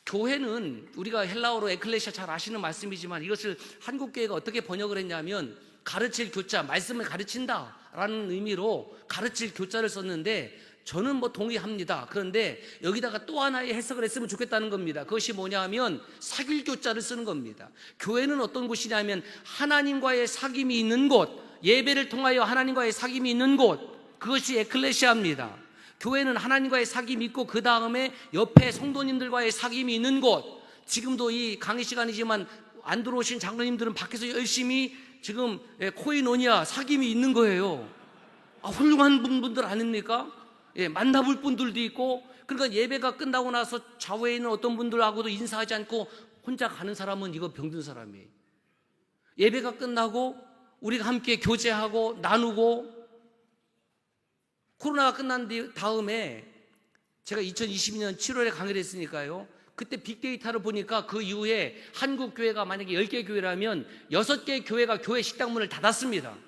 교회는 우리가 헬라어로 에클레시아 잘 아시는 말씀이지만, 이것을 한국 교회가 어떻게 번역을 했냐면, 가르칠 교자, 말씀을 가르친다 라는 의미로 가르칠 교자를 썼는데, 저는 뭐 동의합니다. 그런데 여기다가 또 하나의 해석을 했으면 좋겠다는 겁니다. 그것이 뭐냐 하면 사귈 교자를 쓰는 겁니다. 교회는 어떤 곳이냐면 하나님과의 사귐이 있는 곳, 예배를 통하여 하나님과의 사귐이 있는 곳, 그것이 에클레시아입니다. 교회는 하나님과의 사귐이 있고 그 다음에 옆에 성도님들과의 사귐이 있는 곳. 지금도 이 강의 시간이지만 안 들어오신 장로님들은 밖에서 열심히 지금 코이노니아 사귐이 있는 거예요. 훌륭한 분들 아닙니까? 만나볼 분들도 있고. 그러니까 예배가 끝나고 나서 좌우에 있는 어떤 분들하고도 인사하지 않고 혼자 가는 사람은 이거 병든 사람이에요. 예배가 끝나고 우리가 함께 교제하고 나누고. 코로나가 끝난 다음에 제가 2022년 7월에 강의를 했으니까요, 그때 빅데이터를 보니까 그 이후에 한국 교회가 만약에 10개 교회라면 6개 교회가 교회 식당문을 닫았습니다.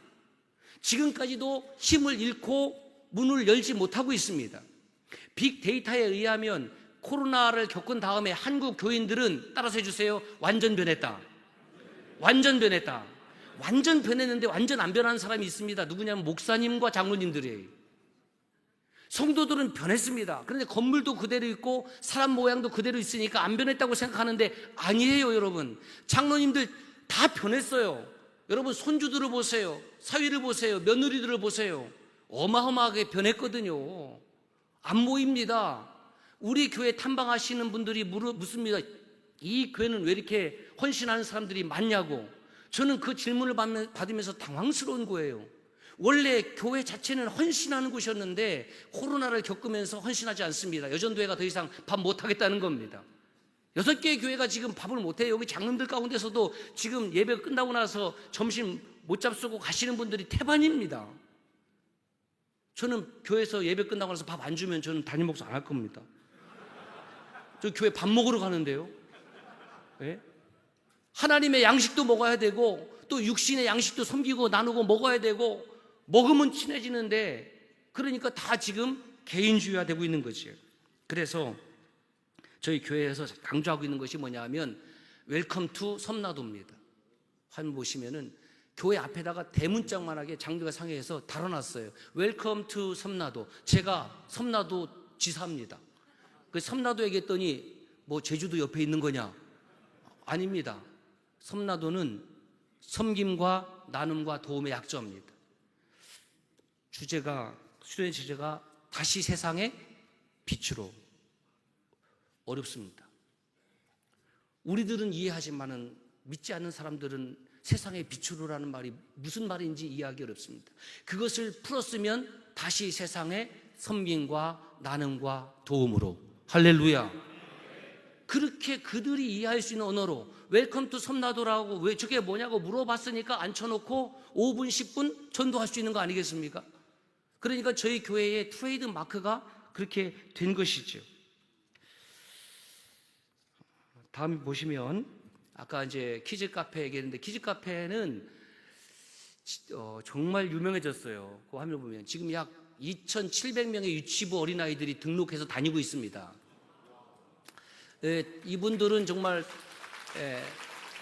지금까지도 힘을 잃고 문을 열지 못하고 있습니다. 빅데이터에 의하면 코로나를 겪은 다음에 한국 교인들은, 따라서 해주세요, 완전 변했다. 완전 변했다. 완전 변했는데 완전 안 변한 사람이 있습니다. 누구냐면 목사님과 장로님들이에요. 성도들은 변했습니다. 그런데 건물도 그대로 있고 사람 모양도 그대로 있으니까 안 변했다고 생각하는데 아니에요. 여러분, 장로님들 다 변했어요. 여러분, 손주들을 보세요, 사위를 보세요, 며느리들을 보세요. 어마어마하게 변했거든요. 안 모입니다. 우리 교회 탐방하시는 분들이 묻습니다. 이 교회는 왜 이렇게 헌신하는 사람들이 많냐고. 저는 그 질문을 받으면서 당황스러운 거예요. 원래 교회 자체는 헌신하는 곳이었는데 코로나를 겪으면서 헌신하지 않습니다. 여전도회가 더 이상 밥 못하겠다는 겁니다. 6개의 교회가 지금 밥을 못해요. 여기 장로들 가운데서도 지금 예배가 끝나고 나서 점심 못 잡수고 가시는 분들이 태반입니다. 저는 교회에서 예배 끝나고 나서 밥 안 주면 저는 담임 목사 안 할 겁니다. 저 교회 밥 먹으러 가는데요. 네? 하나님의 양식도 먹어야 되고 또 육신의 양식도 섬기고 나누고 먹어야 되고, 먹으면 친해지는데, 그러니까 다 지금 개인주의화 되고 있는 거죠. 그래서 저희 교회에서 강조하고 있는 것이 뭐냐 하면 웰컴 투 섬나도입니다. 화면 보시면은 교회 앞에다가 대문짝만하게 장로가 상회에서 달아놨어요. 웰컴 투 섬나도. 제가 섬나도 지사입니다. 그 섬나도 얘기했더니 뭐 제주도 옆에 있는 거냐? 아닙니다. 섬나도는 섬김과 나눔과 도움의 약자입니다. 수련의 주제가 다시 세상의 빛으로. 어렵습니다. 우리들은 이해하지만은 믿지 않는 사람들은 세상의 빛으로라는 말이 무슨 말인지 이해하기 어렵습니다. 그것을 풀었으면 다시 세상의 섬김과 나눔과 도움으로. 할렐루야. 그렇게 그들이 이해할 수 있는 언어로 웰컴 투 섬나도라고, 왜 저게 뭐냐고 물어봤으니까 앉혀놓고 5분 10분 전도할 수 있는 거 아니겠습니까? 그러니까 저희 교회의 트레이드 마크가 그렇게 된 것이죠. 다음 보시면 아까 이제 키즈 카페 얘기했는데, 키즈 카페는 정말 유명해졌어요. 그 화면 보면 지금 약 2,700명의 유치부 어린아이들이 등록해서 다니고 있습니다. 이분들은 정말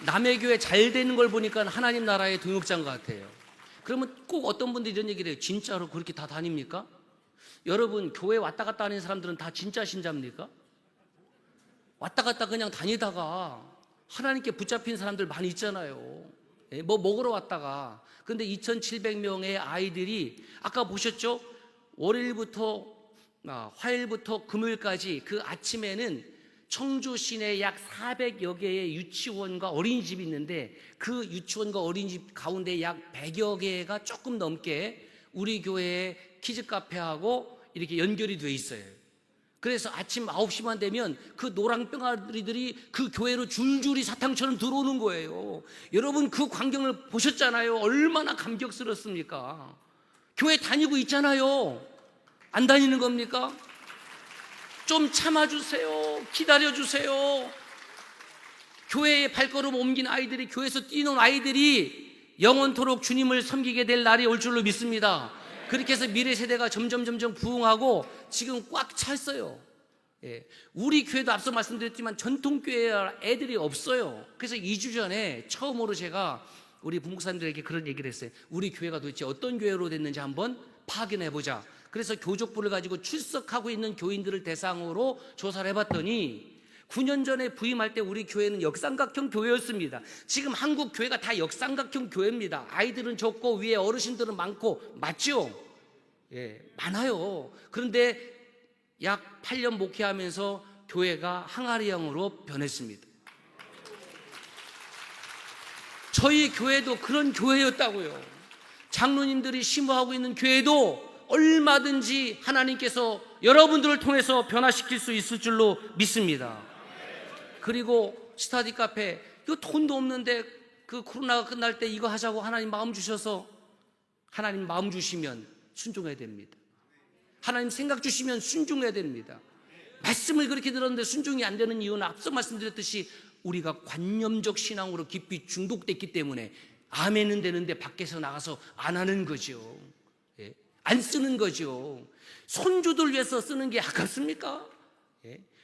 남의 교회 잘 되는 걸 보니까 하나님 나라의 동역자인 것 같아요. 그러면 꼭 어떤 분들이 이런 얘기를 해요. 진짜로 그렇게 다 다닙니까? 여러분, 교회 왔다 갔다 하는 사람들은 다 진짜 신자입니까? 왔다 갔다 그냥 다니다가 하나님께 붙잡힌 사람들 많이 있잖아요. 뭐 먹으러 왔다가. 근데 2,700명의 아이들이 아까 보셨죠? 월요일부터 화요일부터 금요일까지 그 아침에는 청주 시내 약 400여 개의 유치원과 어린이집이 있는데 그 유치원과 어린이집 가운데 약 100여 개가 조금 넘게 우리 교회의 키즈 카페하고 이렇게 연결이 돼 있어요. 그래서 아침 9시만 되면 그 노랑 병아리들이 그 교회로 줄줄이 사탕처럼 들어오는 거예요. 여러분, 그 광경을 보셨잖아요. 얼마나 감격스럽습니까? 교회 다니고 있잖아요. 안 다니는 겁니까? 좀 참아주세요. 기다려주세요. 교회에 발걸음 옮긴 아이들이, 교회에서 뛰는 아이들이 영원토록 주님을 섬기게 될 날이 올 줄로 믿습니다. 그렇게 해서 미래 세대가 점점 부흥하고 지금 꽉 찼어요. 우리 교회도 앞서 말씀드렸지만 전통교회 애들이 없어요. 그래서 2주 전에 처음으로 제가 우리 부목사님들에게 그런 얘기를 했어요. 우리 교회가 도대체 어떤 교회로 됐는지 한번 파악해보자. 그래서 교족부를 가지고 출석하고 있는 교인들을 대상으로 조사를 해봤더니 9년 전에 부임할 때 우리 교회는 역삼각형 교회였습니다. 지금 한국 교회가 다 역삼각형 교회입니다. 아이들은 적고 위에 어르신들은 많고, 맞죠? 많아요. 그런데 약 8년 목회하면서 교회가 항아리형으로 변했습니다. 저희 교회도 그런 교회였다고요. 장로님들이 심호하고 있는 교회도 얼마든지 하나님께서 여러분들을 통해서 변화시킬 수 있을 줄로 믿습니다. 그리고 스터디 카페, 이거 돈도 없는데 그 코로나가 끝날 때 이거 하자고 하나님 마음 주셔서, 하나님 마음 주시면 순종해야 됩니다. 하나님 생각 주시면 순종해야 됩니다. 말씀을 그렇게 들었는데 순종이 안 되는 이유는 앞서 말씀드렸듯이 우리가 관념적 신앙으로 깊이 중독됐기 때문에 아멘은 되는데 밖에서 나가서 안 하는 거죠. 안 쓰는 거죠. 손주들 위해서 쓰는 게 아깝습니까?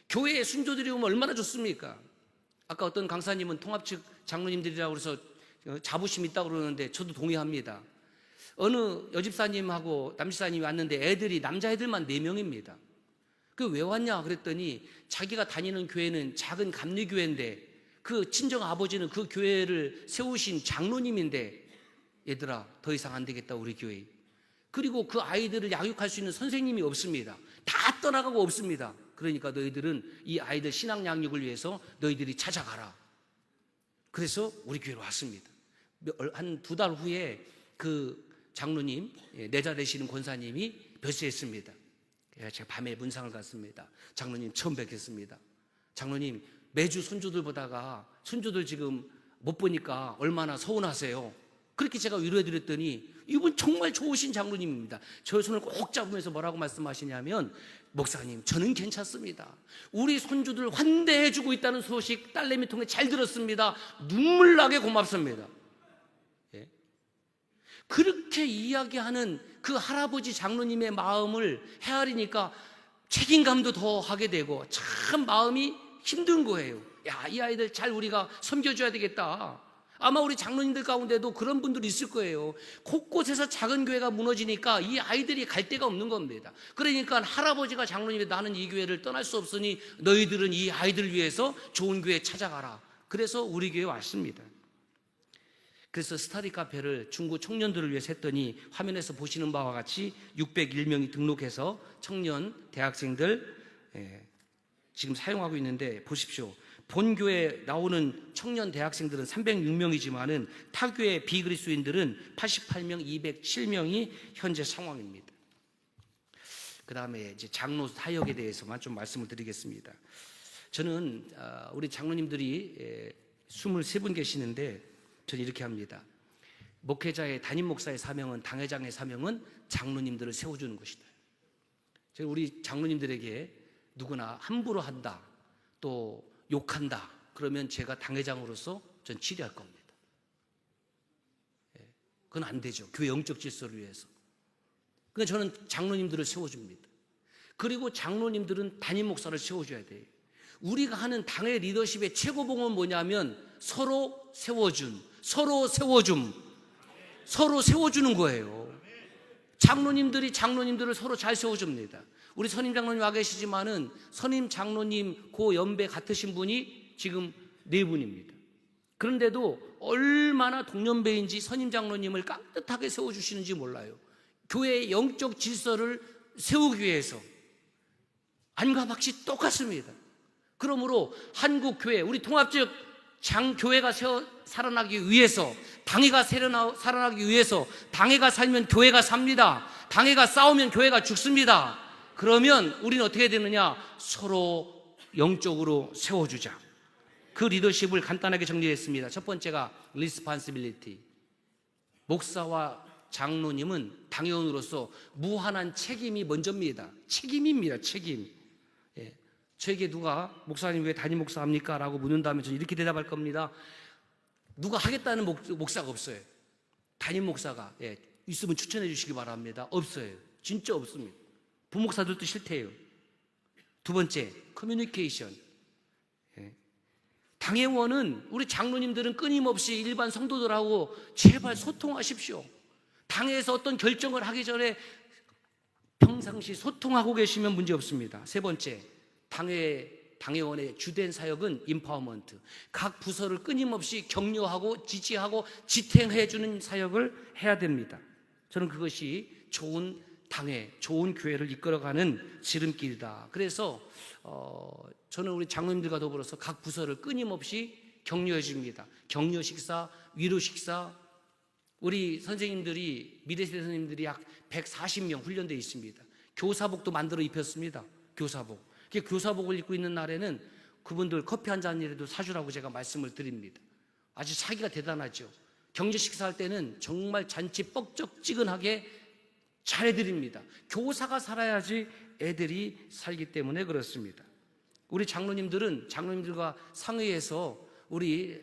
교회에 순조들이 오면 얼마나 좋습니까? 아까 어떤 강사님은 통합 측 장로님들이라고 해서 자부심 있다고 그러는데 저도 동의합니다. 어느 여집사님하고 남집사님이 왔는데 애들이, 남자애들만 4명입니다. 그 왜 왔냐 그랬더니 자기가 다니는 교회는 작은 감리교회인데 그 친정 아버지는 그 교회를 세우신 장로님인데, 얘들아 더 이상 안 되겠다 우리 교회. 그리고 그 아이들을 양육할 수 있는 선생님이 없습니다. 다 떠나가고 없습니다. 그러니까 너희들은 이 아이들 신앙 양육을 위해서 너희들이 찾아가라. 그래서 우리 교회로 왔습니다. 한 2달 후에 그 장로님, 내자 되시는 권사님이 별세했습니다. 제가 밤에 문상을 갔습니다. 장로님 처음 뵙겠습니다. 장로님, 매주 손주들 보다가 손주들 지금 못 보니까 얼마나 서운하세요. 그렇게 제가 위로해드렸더니 이분 정말 좋으신 장로님입니다. 저의 손을 꼭 잡으면서 뭐라고 말씀하시냐면, 목사님 저는 괜찮습니다. 우리 손주들 환대해주고 있다는 소식 딸내미 통해 잘 들었습니다. 눈물 나게 고맙습니다. 그렇게 이야기하는 그 할아버지 장로님의 마음을 헤아리니까 책임감도 더 하게 되고 참 마음이 힘든 거예요. 야, 이 아이들 잘 우리가 섬겨줘야 되겠다. 아마 우리 장로님들 가운데도 그런 분들이 있을 거예요. 곳곳에서 작은 교회가 무너지니까 이 아이들이 갈 데가 없는 겁니다. 그러니까 할아버지가 장로님이, 나는 이 교회를 떠날 수 없으니 너희들은 이 아이들을 위해서 좋은 교회 찾아가라. 그래서 우리 교회에 왔습니다. 그래서 스터디 카페를 중고 청년들을 위해서 했더니 화면에서 보시는 바와 같이 601명이 등록해서 청년 대학생들 지금 사용하고 있는데, 보십시오. 본교에 나오는 청년 대학생들은 306명이지만은 타교의 비그리스도인들은 88명, 207명이 현재 상황입니다. 그 다음에 이제 장로 사역에 대해서만 좀 말씀을 드리겠습니다. 저는 우리 장로님들이 23분 계시는데 저는 이렇게 합니다. 목회자의, 담임 목사의 사명은, 당회장의 사명은 장로님들을 세워주는 것이다. 제가 우리 장로님들에게 누구나 함부로 한다, 또 욕한다, 그러면 제가 당회장으로서 전 치료할 겁니다. 그건 안 되죠. 교회 영적 질서를 위해서. 그러니까 저는 장로님들을 세워줍니다. 그리고 장로님들은 담임 목사를 세워줘야 돼요. 우리가 하는 당의 리더십의 최고봉은 뭐냐면 서로 세워준, 서로 세워줌, 서로 세워주는 거예요. 장로님들이 장로님들을 서로 잘 세워줍니다. 우리 선임 장로님 와 계시지만은 선임 장로님 고 연배 같으신 분이 지금 4분입니다. 그런데도 얼마나 동년배인지 선임 장로님을 깍듯하게 세워주시는지 몰라요. 교회의 영적 질서를 세우기 위해서 안과 박씨 똑같습니다. 그러므로 한국 교회, 우리 통합적 장교회가 살아나기 위해서, 당회가 살아나기 위해서, 당회가 살면 교회가 삽니다. 당회가 싸우면 교회가 죽습니다. 그러면 우리는 어떻게 되느냐? 서로 영적으로 세워주자. 그 리더십을 간단하게 정리했습니다. 첫 번째가 responsibility. 목사와 장로님은 당회원으로서 무한한 책임이 먼저입니다. 책임입니다. 책임. 저에게 누가 목사님 왜 담임 목사 합니까? 라고 묻는다면 저는 이렇게 대답할 겁니다. 누가 하겠다는 목사가 없어요. 담임 목사가 있으면 추천해 주시기 바랍니다. 없어요. 진짜 없습니다. 부목사들도 싫대요. 두 번째, 커뮤니케이션. 당회원은 우리 장로님들은 끊임없이 일반 성도들하고 제발 소통하십시오. 당회에서 어떤 결정을 하기 전에 평상시 소통하고 계시면 문제 없습니다. 세 번째, 당회원의 주된 사역은 임파워먼트. 각 부서를 끊임없이 격려하고 지지하고 지탱해주는 사역을 해야 됩니다. 저는 그것이 좋은 당회, 좋은 교회를 이끌어가는 지름길이다. 그래서 저는 우리 장로님들과 더불어서 각 부서를 끊임없이 격려해 줍니다. 격려 식사, 위로 식사. 우리 선생님들이, 미래세대 선생님들이 약 140명 훈련되어 있습니다. 교사복도 만들어 입혔습니다. 교사복. 교사복을 입고 있는 날에는 그분들 커피 한 잔이라도 사주라고 제가 말씀을 드립니다. 아주 사기가 대단하죠. 경제 식사할 때는 정말 잔치 뻑적지근하게 잘해드립니다. 교사가 살아야지 애들이 살기 때문에 그렇습니다. 우리 장로님들은 장로님들과 상의해서 우리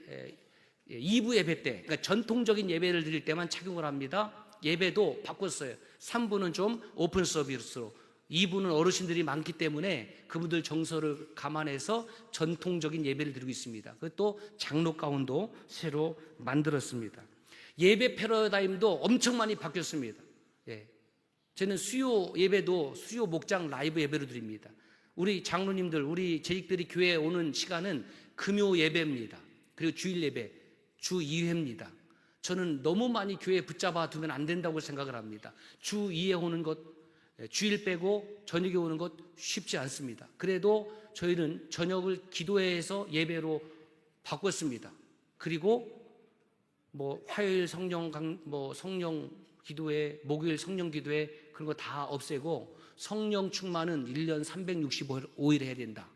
2부 예배 때, 그러니까 전통적인 예배를 드릴 때만 착용을 합니다. 예배도 바꿨어요. 3부는 좀 오픈 서비스로, 2부는 어르신들이 많기 때문에 그분들 정서를 감안해서 전통적인 예배를 드리고 있습니다. 그것도 장로 가운도 새로 만들었습니다. 예배 패러다임도 엄청 많이 바뀌었습니다. 저는 수요 예배도 수요 목장 라이브 예배로 드립니다. 우리 장로님들, 우리 재직들이 교회에 오는 시간은 금요 예배입니다. 그리고 주일 예배, 주 2회입니다. 저는 너무 많이 교회에 붙잡아 두면 안 된다고 생각을 합니다. 주 2회 오는 것, 주일 빼고 저녁에 오는 것 쉽지 않습니다. 그래도 저희는 저녁을 기도회에서 예배로 바꿨습니다. 그리고 화요일 성령 기도회, 목요일 성령 기도회 그런 거 다 없애고 성령 충만은 1년 365일 해야 된다.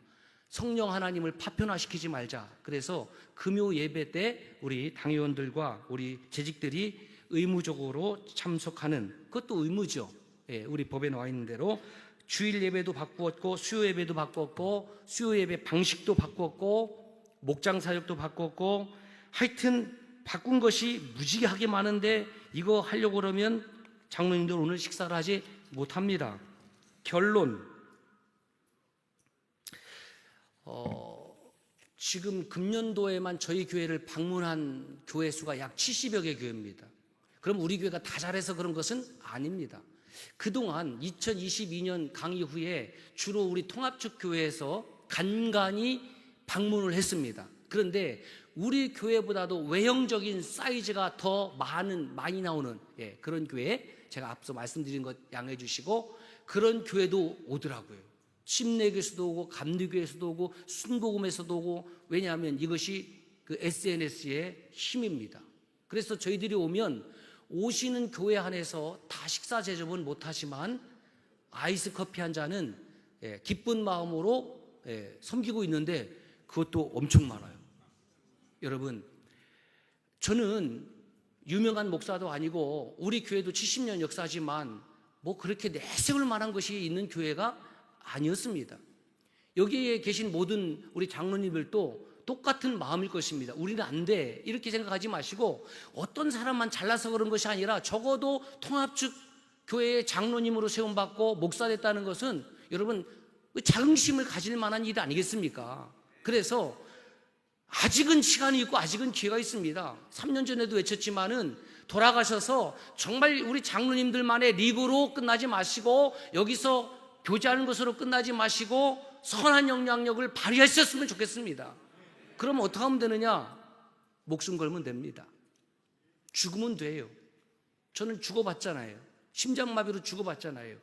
성령 하나님을 파편화시키지 말자. 그래서 금요 예배 때 우리 당회원들과 우리 재직들이 의무적으로 참석하는, 그것도 의무죠. 우리 법에 나와 있는 대로 주일 예배도 바꾸었고 수요 예배도 바꿨고 수요 예배 방식도 바꿨고 목장 사역도 바꿨고, 하여튼 바꾼 것이 무지하게 많은데 이거 하려고 그러면 장로님들 오늘 식사를 하지 못합니다. 결론, 지금 금년도에만 저희 교회를 방문한 교회 수가 약 70여 개 교회입니다. 그럼 우리 교회가 다 잘해서 그런 것은 아닙니다. 그동안 2022년 강의 후에 주로 우리 통합적 교회에서 간간히 방문을 했습니다. 그런데 우리 교회보다도 외형적인 사이즈가 더 많이 나오는 그런 교회, 제가 앞서 말씀드린 것 양해해 주시고, 그런 교회도 오더라고요. 침례교에서도 오고 감리교에서도 오고 순복음에서도 오고. 왜냐하면 이것이 그 SNS의 힘입니다. 그래서 저희들이 오면 오시는 교회 안에서 다 식사 제접은 못하지만 아이스 커피 한 잔은 기쁜 마음으로 섬기고 있는데 그것도 엄청 많아요. 여러분, 저는 유명한 목사도 아니고 우리 교회도 70년 역사지만 그렇게 내세울 만한 것이 있는 교회가 아니었습니다. 여기에 계신 모든 우리 장로님들도 똑같은 마음일 것입니다. 우리는 안 돼 이렇게 생각하지 마시고, 어떤 사람만 잘나서 그런 것이 아니라 적어도 통합측 교회의 장로님으로 세움받고 목사 됐다는 것은 여러분 자긍심을 가질 만한 일 아니겠습니까? 그래서 아직은 시간이 있고 아직은 기회가 있습니다. 3년 전에도 외쳤지만은 돌아가셔서 정말 우리 장로님들만의 리그로 끝나지 마시고, 여기서 교제하는 것으로 끝나지 마시고 선한 영향력을 발휘하셨으면 좋겠습니다. 그럼 어떻게 하면 되느냐? 목숨 걸면 됩니다. 죽으면 돼요. 저는 죽어봤잖아요. 심장마비로 죽어봤잖아요.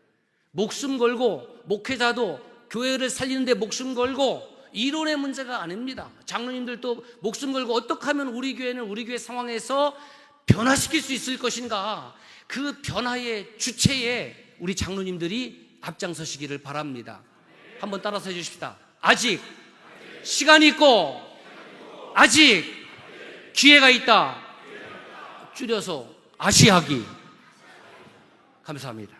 목숨 걸고, 목회자도 교회를 살리는데 목숨 걸고, 이론의 문제가 아닙니다. 장로님들도 목숨 걸고 어떻게 하면 우리 교회는 우리 교회 상황에서 변화시킬 수 있을 것인가, 그 변화의 주체에 우리 장로님들이 앞장서시기를 바랍니다. 한번 따라서 해주십시다. 아직 시간이 있고 아직 기회가 있다. 줄여서 아시하기. 감사합니다.